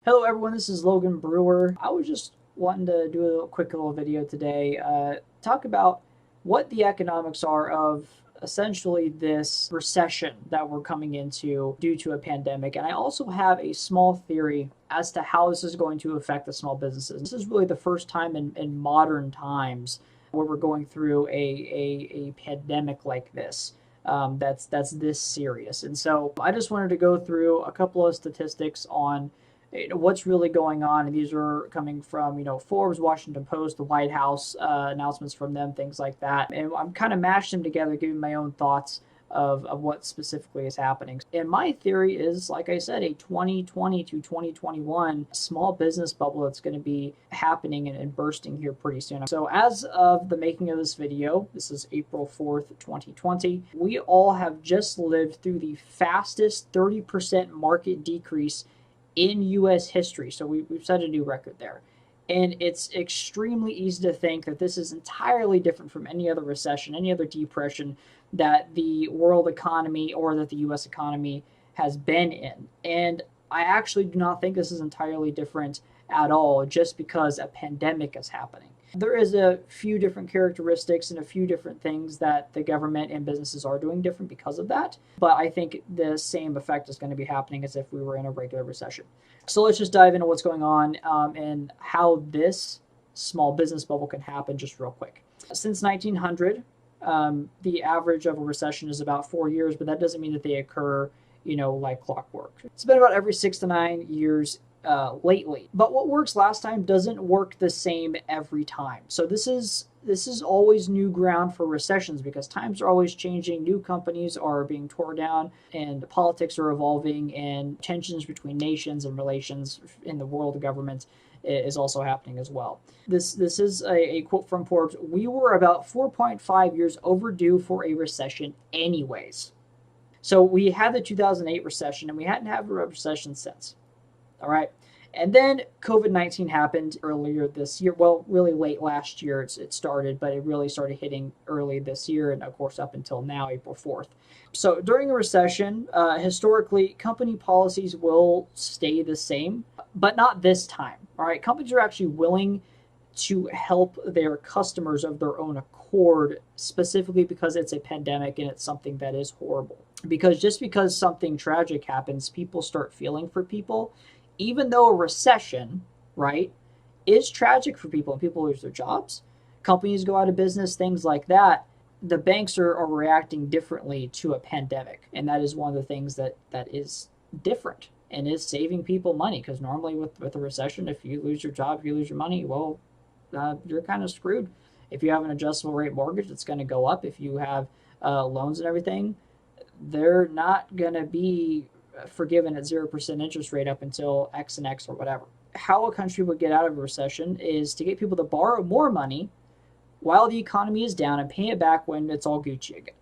Hello everyone, this is Logan Brewer. I was just wanting to do a quick little video today, talk about what the economics are of essentially this recession that we're coming into due to a pandemic. And I also have a small theory as to how this is going to affect the small businesses. This is really the first time in modern times where we're going through a pandemic like this. That's this serious. And so I just wanted to go through a couple of statistics on what's really going on. And these are coming from, Forbes, Washington Post, the White House, announcements from them, things like that. And I'm kind of mashed them together, giving my own thoughts of what specifically is happening. And my theory is, like I said, a 2020 to 2021 small business bubble that's going to be happening and bursting here pretty soon. So as of the making of this video, this is April 4th, 2020, we all have just lived through the fastest 30% market decrease in U.S. history. So we've set a new record there. And it's extremely easy to think that this is entirely different from any other recession, any other depression that the world economy or that the U.S. economy has been in. And I actually do not think this is entirely different at all, just because a pandemic is happening. There is a few different characteristics and a few different things that the government and businesses are doing different because of that. But I think the same effect is going to be happening as if we were in a regular recession. So let's just dive into what's going on and how this small business bubble can happen just real quick. Since 1900, the average of a recession is about 4 years, but that doesn't mean that they occur, like clockwork. It's been about every 6 to 9 years lately. But what works last time doesn't work the same every time. So this is always new ground for recessions, because times are always changing. New companies are being torn down, and politics are evolving, and tensions between nations and relations in the world of government is also happening as well. This is a quote from Forbes. "We were about 4.5 years overdue for a recession anyways." So we had the 2008 recession, and we hadn't had a recession since. All right. And then COVID-19 happened earlier this year. Well, really late last year it started, but it really started hitting early this year, and of course up until now, April 4th. So during a recession, historically, company policies will stay the same, but not this time. All right. Companies are actually willing to help their customers of their own accord, specifically because it's a pandemic and it's something that is horrible. Because just because something tragic happens, people start feeling for people. Even though a recession, right, is tragic for people and people lose their jobs, companies go out of business, things like that, the banks are reacting differently to a pandemic. And that is one of the things that is different and is saving people money. Because normally with a recession, if you lose your job, if you lose your money, well, you're kind of screwed. If you have an adjustable rate mortgage, it's going to go up. If you have loans and everything, they're not going to be forgiven at 0% interest rate up until X and X or whatever. How a country would get out of a recession is to get people to borrow more money while the economy is down and pay it back when it's all Gucci again,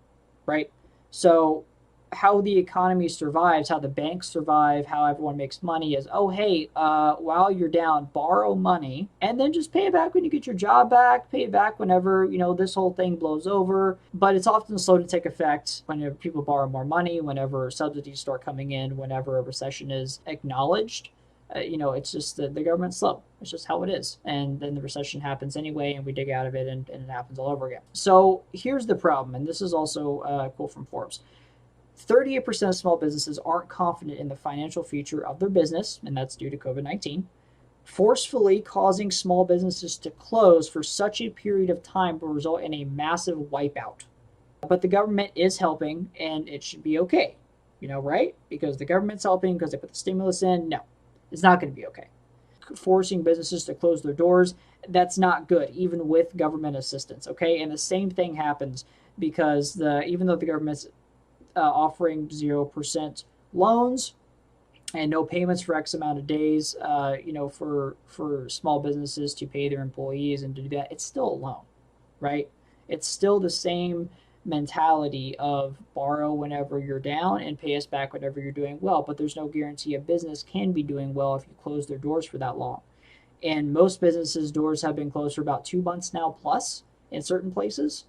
right? So how the economy survives, how the banks survive, how everyone makes money is, oh, hey, while you're down, borrow money and then just pay it back when you get your job back, pay it back whenever, this whole thing blows over. But it's often slow to take effect whenever people borrow more money, whenever subsidies start coming in, whenever a recession is acknowledged. It's just the government's slow. It's just how it is. And then the recession happens anyway, and we dig out of it, and it happens all over again. So here's the problem, and this is also a quote from Forbes. 38% of small businesses aren't confident in the financial future of their business, and that's due to COVID-19, forcefully causing small businesses to close for such a period of time will result in a massive wipeout. But the government is helping, and it should be okay, right? Because the government's helping because they put the stimulus in. No, it's not going to be okay. Forcing businesses to close their doors, that's not good, even with government assistance, okay? And the same thing happens because even though the government's offering 0% loans and no payments for X amount of days, for small businesses to pay their employees and to do that, it's still a loan, right? It's still the same mentality of borrow whenever you're down and pay us back whenever you're doing well. But there's no guarantee a business can be doing well if you close their doors for that long. And most businesses' doors have been closed for about 2 months now plus in certain places.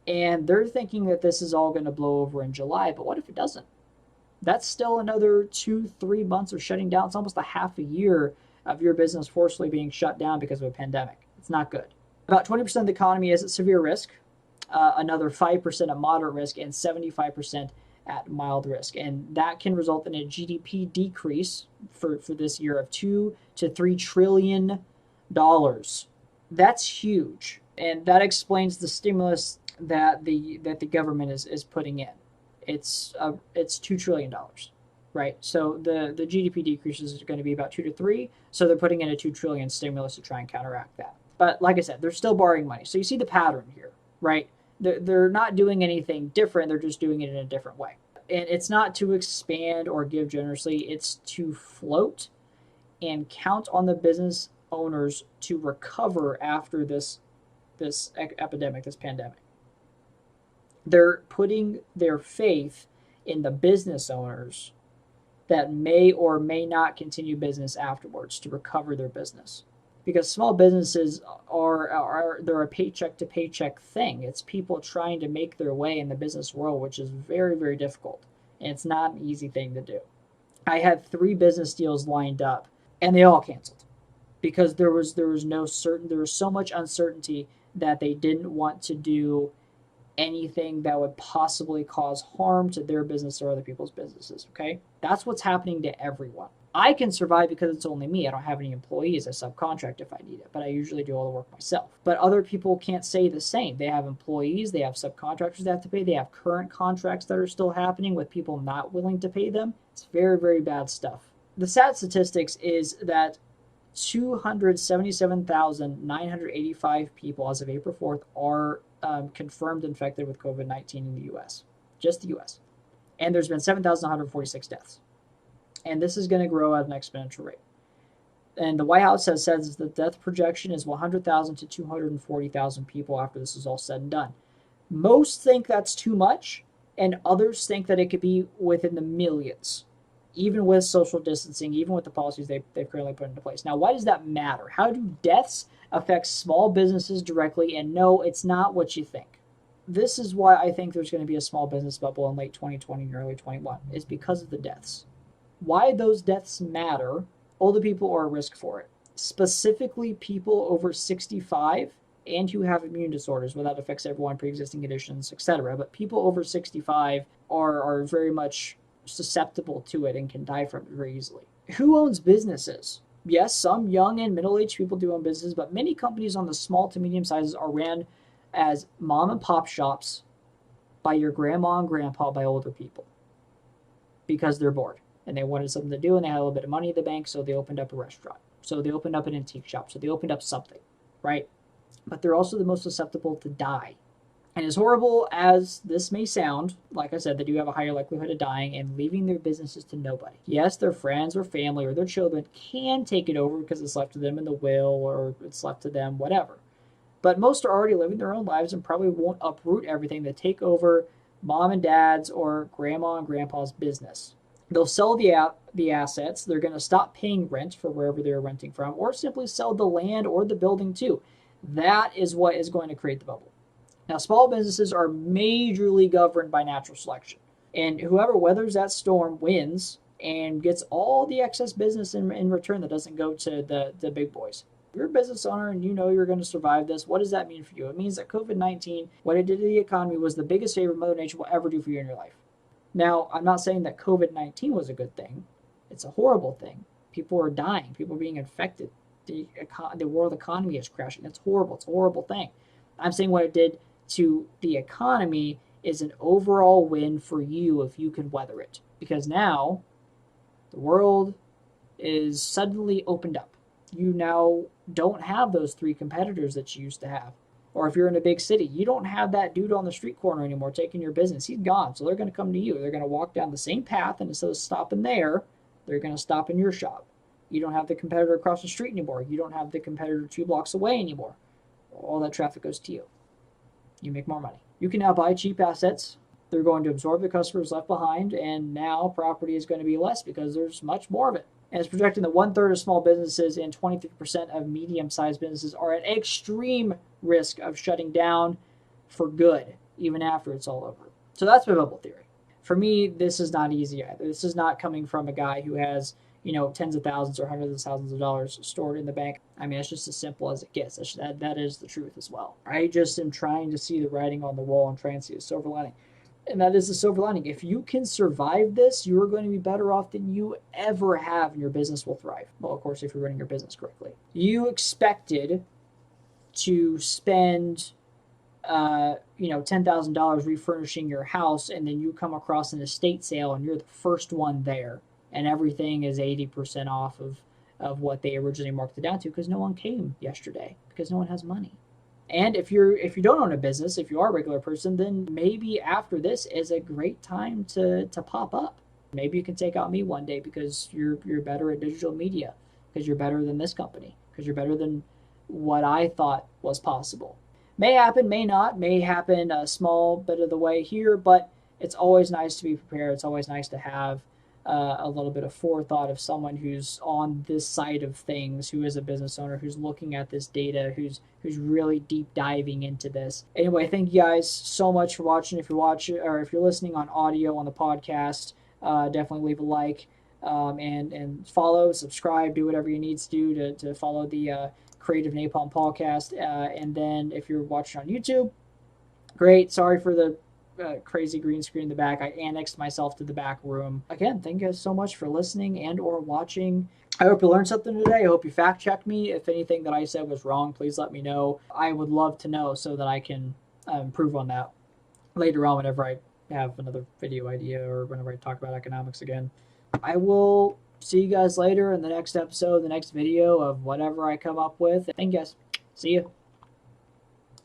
And they're thinking that this is all going to blow over in July, but what if it doesn't? That's still another 2-3 months of shutting down. It's almost a half a year of your business forcibly being shut down because of a pandemic. It's not good. About 20% of the economy is at severe risk, another 5% at moderate risk, and 75% at mild risk. And that can result in a GDP decrease for this year of $2 to $3 trillion. That's huge. And that explains the stimulus that the government is putting in. It's $2 trillion, right? So the GDP decreases are going to be about 2 to 3. So they're putting in a $2 trillion stimulus to try and counteract that. But like I said, they're still borrowing money. So you see the pattern here, right? They're not doing anything different. They're just doing it in a different way. And it's not to expand or give generously. It's to float and count on the business owners to recover after this epidemic, this pandemic. They're putting their faith in the business owners that may or may not continue business afterwards to recover their business. Because small businesses they're a paycheck to paycheck thing. It's people trying to make their way in the business world, which is very, very difficult. And it's not an easy thing to do. I had 3 business deals lined up and they all canceled because there was so much uncertainty that they didn't want to do anything that would possibly cause harm to their business or other people's businesses, okay? That's what's happening to everyone. I can survive because it's only me. I don't have any employees. I subcontract if I need it, but I usually do all the work myself. But other people can't say the same. They have employees, they have subcontractors they have to pay, they have current contracts that are still happening with people not willing to pay them. It's very, very bad stuff. The sad statistics is that 277,985 people as of April 4th are confirmed infected with COVID-19 in the U.S., just the U.S. And there's been 7,146 deaths. And this is going to grow at an exponential rate. And the White House says the death projection is 100,000 to 240,000 people after this is all said and done. Most think that's too much, and others think that it could be within the millions, even with social distancing, even with the policies they've currently put into place. Now, why does that matter? How do deaths affect small businesses directly? And no, it's not what you think. This is why I think there's going to be a small business bubble in late 2020 and early 21, is because of the deaths. Why those deaths matter, older people are at risk for it. Specifically, people over 65 and who have immune disorders, well, that affects everyone, pre-existing conditions, etc. But people over 65 are very much susceptible to it and can die from it very easily. Who owns businesses? Yes, some young and middle-aged people do own businesses, but many companies on the small to medium sizes are ran as mom and pop shops by your grandma and grandpa, by older people, because they're bored and they wanted something to do and they had a little bit of money in the bank, so they opened up a restaurant. So they opened up an antique shop. So they opened up something, right? But they're also the most susceptible to die. And as horrible as this may sound, like I said, they do have a higher likelihood of dying and leaving their businesses to nobody. Yes, their friends or family or their children can take it over because it's left to them in the will or it's left to them, whatever. But most are already living their own lives and probably won't uproot everything to take over mom and dad's or grandma and grandpa's business. They'll sell the assets. They're going to stop paying rent for wherever they're renting from, or simply sell the land or the building too. That is what is going to create the bubble. Now, small businesses are majorly governed by natural selection. And whoever weathers that storm wins and gets all the excess business in return that doesn't go to the big boys. If you're a business owner and you know you're going to survive this, what does that mean for you? It means that COVID-19, what it did to the economy, was the biggest favor Mother Nature will ever do for you in your life. Now, I'm not saying that COVID-19 was a good thing. It's a horrible thing. People are dying. People are being infected. The world economy is crashing. It's horrible. It's a horrible thing. I'm saying what it did to the economy is an overall win for you if you can weather it. Because now the world is suddenly opened up. You now don't have those 3 competitors that you used to have. Or if you're in a big city, you don't have that dude on the street corner anymore taking your business. He's gone. So they're going to come to you. They're going to walk down the same path, and instead of stopping there, they're going to stop in your shop. You don't have the competitor across the street anymore. You don't have the competitor 2 blocks away anymore. All that traffic goes to you. You make more money. You can now buy cheap assets. They're going to absorb the customers left behind, and now property is going to be less because there's much more of it. And it's projecting that 1/3 of small businesses and 23% of medium-sized businesses are at extreme risk of shutting down for good, even after it's all over. So that's my bubble theory. For me, this is not easy either. This is not coming from a guy who has, tens of thousands or hundreds of thousands of dollars stored in the bank. I mean, it's just as simple as it gets. That is the truth as well. I just am trying to see the writing on the wall and trying to see a silver lining. And that is the silver lining. If you can survive this, you are going to be better off than you ever have, and your business will thrive. Well, of course, if you're running your business correctly. You expected to spend, $10,000 refurnishing your house, and then you come across an estate sale, and you're the first one there, and everything is 80% off of what they originally marked it down to, because no one came yesterday, because no one has money. And if you don't own a business, if you are a regular person, then maybe after this is a great time to pop up. Maybe you can take out me one day because you're better at digital media, because you're better than this company, because you're better than what I thought was possible. May happen, may not, may happen a small bit of the way here, but it's always nice to be prepared. It's always nice to have a little bit of forethought of someone who's on this side of things, who is a business owner, who's looking at this data, who's really deep diving into this. Anyway, thank you guys so much for watching. If you're watching, or if you're listening on audio on the podcast, definitely leave a like, and follow, subscribe, do whatever you need to do to follow the Creative Napalm podcast. And then if you're watching on YouTube, great. Sorry for the crazy green screen in the back. I annexed myself to the back room. Again, thank you guys so much for listening and or watching. I hope you learned something today. I hope you fact checked me. If anything that I said was wrong, please let me know. I would love to know so that I can improve on that later on whenever I have another video idea or whenever I talk about economics again. I will see you guys later in the next episode, the next video of whatever I come up with. Thank you guys. See you.